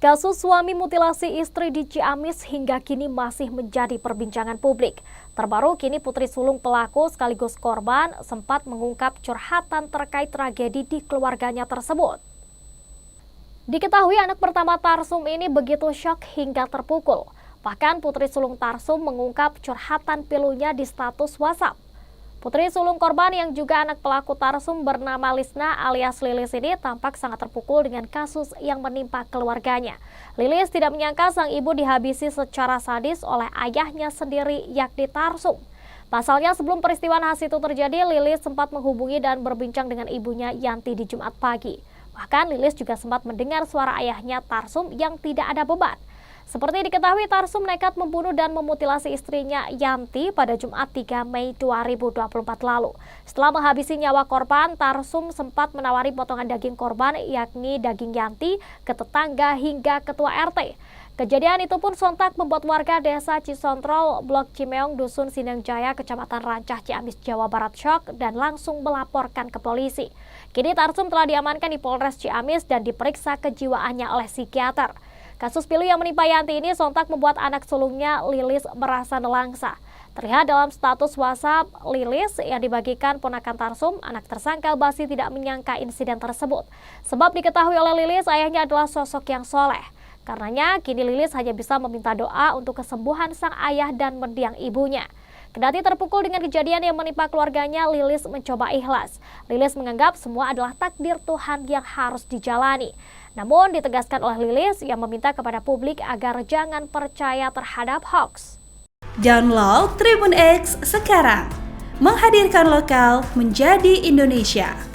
Kasus suami mutilasi istri di Ciamis hingga kini masih menjadi perbincangan publik. Terbaru kini putri sulung pelaku sekaligus korban sempat mengungkap curhatan terkait tragedi di keluarganya tersebut. Diketahui anak pertama Tarsum ini begitu syok hingga terpukul. Bahkan putri sulung Tarsum mengungkap curhatan pilunya di status WhatsApp. Putri sulung korban yang juga anak pelaku Tarsum bernama Lisna alias Lilis ini tampak sangat terpukul dengan kasus yang menimpa keluarganya. Lilis tidak menyangka sang ibu dihabisi secara sadis oleh ayahnya sendiri yakni Tarsum. Pasalnya sebelum peristiwa nahas itu terjadi, Lilis sempat menghubungi dan berbincang dengan ibunya Yanti di Jumat pagi. Bahkan Lilis juga sempat mendengar suara ayahnya Tarsum yang tidak ada beban. Seperti diketahui, Tarsum nekat membunuh dan memutilasi istrinya Yanti pada Jumat 3 Mei 2024 lalu. Setelah menghabisi nyawa korban, Tarsum sempat menawari potongan daging korban yakni daging Yanti ke tetangga hingga ketua RT. Kejadian itu pun sontak membuat warga desa Cisontrol, Blok Cimeong, Dusun Sindang Jaya, Kecamatan Rancah, Ciamis, Jawa Barat syok dan langsung melaporkan ke polisi. Kini Tarsum telah diamankan di Polres Ciamis dan diperiksa kejiwaannya oleh psikiater. Kasus pilu yang menimpa Yanti ini sontak membuat anak sulungnya Lilis merasa nelangsa. Terlihat dalam status WhatsApp Lilis yang dibagikan ponakan Tarsum, anak tersangka masih tidak menyangka insiden tersebut. Sebab diketahui oleh Lilis, ayahnya adalah sosok yang soleh. Karenanya, kini Lilis hanya bisa meminta doa untuk kesembuhan sang ayah dan mendiang ibunya. Kendati terpukul dengan kejadian yang menimpa keluarganya, Lilis mencoba ikhlas. Lilis menganggap semua adalah takdir Tuhan yang harus dijalani. Namun ditegaskan oleh Lilis yang meminta kepada publik agar jangan percaya terhadap hoax. Download Tribun X sekarang, menghadirkan lokal menjadi Indonesia.